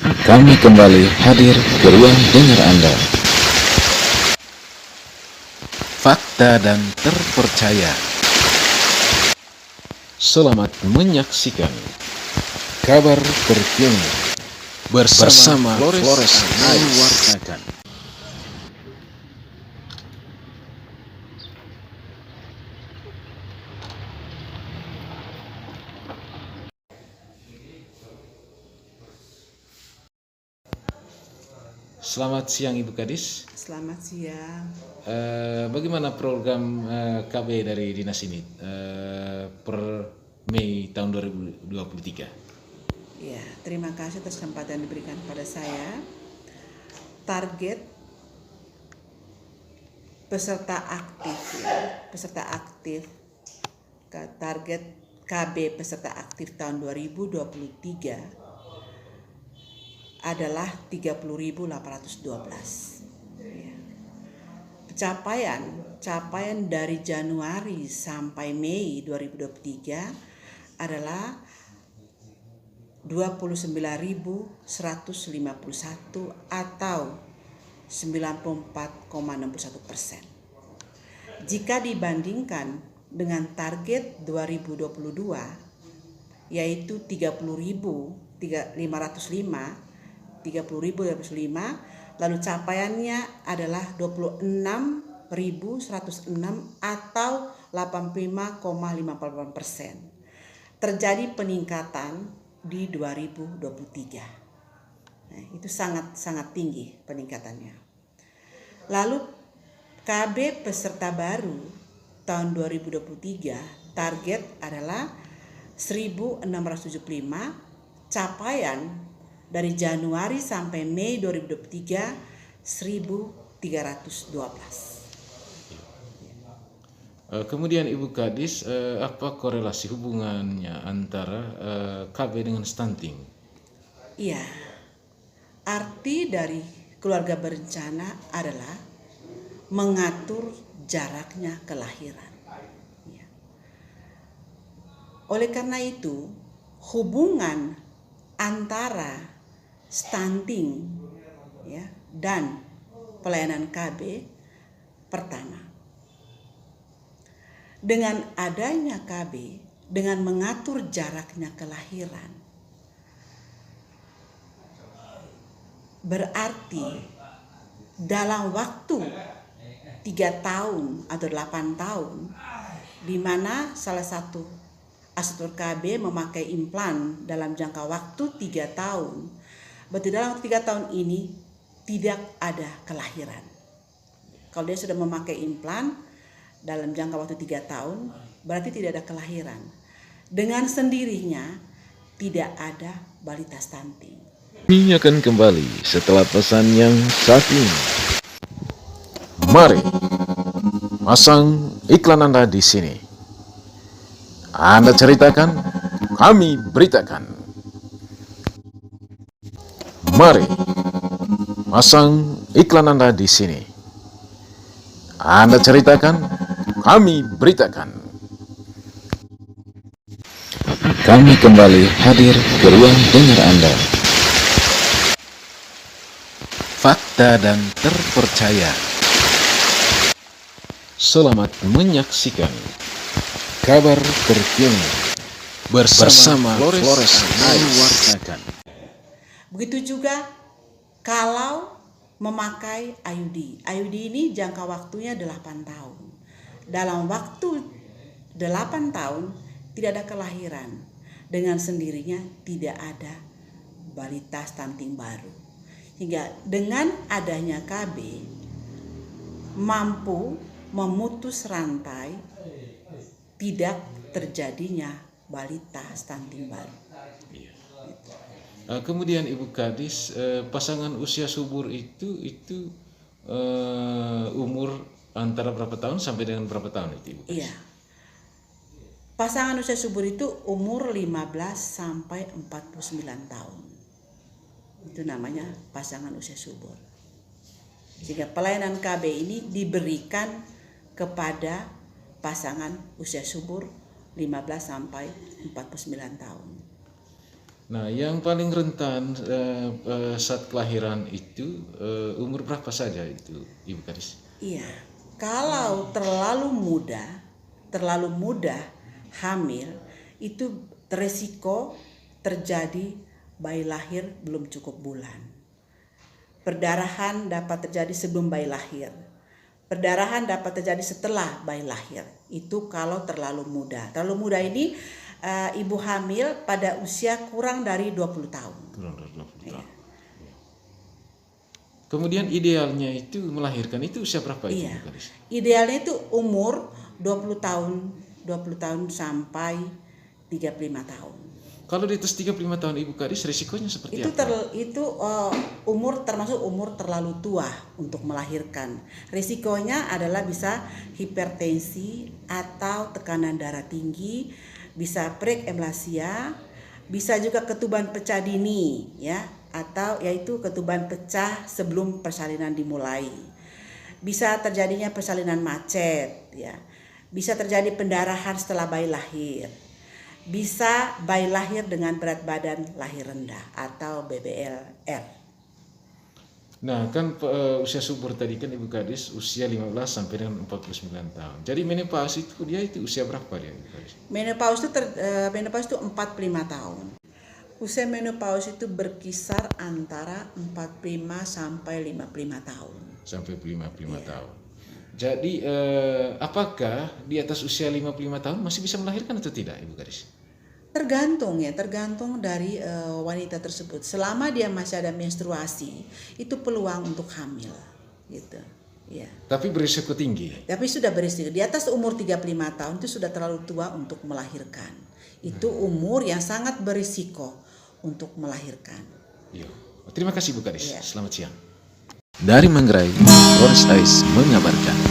Kami kembali hadir ke ruang dengar Anda. Fakta dan terpercaya. Selamat menyaksikan kabar terkini bersama Flores mewartakan. Selamat siang Ibu Kadis. Selamat siang. Bagaimana program KB dari dinas ini per Mei tahun 2023? Ya, terima kasih atas kesempatan yang diberikan kepada saya. Target peserta aktif, target KB peserta aktif tahun 2023 adalah 30.812. Ya. Capaian dari Januari sampai Mei 2023 adalah 29.151 atau 94,61%. Jika dibandingkan dengan target 2022 yaitu 30.505, lalu capaiannya adalah 26.106 atau 85,58%. Terjadi peningkatan di 2023. Nah, itu sangat tinggi peningkatannya. Lalu KB peserta baru tahun 2023 target adalah 1.675, capaian dari Januari sampai Mei 2023 1.312. Kemudian Ibu Kadis, apa korelasi hubungannya antara KB dengan stunting? Iya, arti dari keluarga berencana adalah mengatur jaraknya kelahiran. Ya. Oleh karena itu, hubungan antara stunting ya, dan pelayanan KB, pertama, dengan adanya KB, dengan mengatur jaraknya kelahiran, berarti dalam waktu 3 tahun atau 8 tahun, di mana salah satu arsitektur KB memakai implan dalam jangka waktu 3 tahun, berarti dalam 3 tahun ini tidak ada kelahiran. Kalau dia sudah memakai implan dalam jangka waktu 3 tahun, berarti tidak ada kelahiran. Dengan sendirinya tidak ada balita stunting. Kami akan kembali setelah pesan yang satu ini. Mari pasang iklan Anda di sini. Anda ceritakan, kami beritakan. Mari pasang iklan Anda di sini. Anda ceritakan, kami beritakan. Kami kembali hadir ke ruang dengar Anda. Fakta dan terpercaya. Selamat menyaksikan kabar terkini bersama Flores mewartakan. Begitu juga kalau memakai IUD. IUD ini jangka waktunya 8 tahun. Dalam waktu 8 tahun tidak ada kelahiran. Dengan sendirinya tidak ada balita stunting baru. Hingga dengan adanya KB mampu memutus rantai tidak terjadinya balita stunting baru. Kemudian Ibu Kadis, pasangan usia subur itu umur antara berapa tahun sampai dengan berapa tahun itu Ibu Kadis? Iya. Pasangan usia subur itu umur 15 sampai 49 tahun. Itu namanya pasangan usia subur. Sehingga pelayanan KB ini diberikan kepada pasangan usia subur 15 sampai 49 tahun. Nah, yang paling rentan saat kelahiran itu umur berapa saja itu, Ibu Kadis? Iya, kalau terlalu muda hamil, itu resiko terjadi bayi lahir belum cukup bulan. Perdarahan dapat terjadi sebelum bayi lahir. Perdarahan dapat terjadi setelah bayi lahir. Itu kalau terlalu muda. Terlalu muda ini ibu hamil pada usia kurang dari 20 tahun. Kurang dari 20 tahun. Iya. Kemudian idealnya itu melahirkan itu usia berapa itu, Iya. Ibu Kadis? Idealnya itu umur 20 tahun sampai 35 tahun. Kalau di atas 35 tahun Ibu Kadis risikonya seperti apa? Umur termasuk umur terlalu tua untuk melahirkan. Risikonya adalah bisa hipertensi atau tekanan darah tinggi, bisa preeklamsia, bisa juga ketuban pecah dini ya, atau yaitu ketuban pecah sebelum persalinan dimulai. Bisa terjadinya persalinan macet ya. Bisa terjadi pendarahan setelah bayi lahir. Bisa bayi lahir dengan berat badan lahir rendah atau BBLR. Nah, kan usia subur tadi kan Ibu Kadis usia 15 sampai dengan 49 tahun. Jadi menopause itu dia itu usia berapa dia, Ibu Kadis? Menopause itu 45 tahun. Usia menopause itu berkisar antara 45 sampai 55 tahun. Sampai 55 tahun. Jadi apakah di atas usia 55 tahun masih bisa melahirkan atau tidak, Ibu Kadis? Tergantung dari wanita tersebut. Selama dia masih ada menstruasi, itu peluang untuk hamil, gitu. Ya. Tapi berisiko tinggi. Tapi sudah berisiko. Di atas umur 35 tahun itu sudah terlalu tua untuk melahirkan. Itu umur yang sangat berisiko untuk melahirkan. Iya. Terima kasih, Ibu Kadis. Iya. Selamat siang. Dari Manggarai, Lawrence Ais mengabarkan.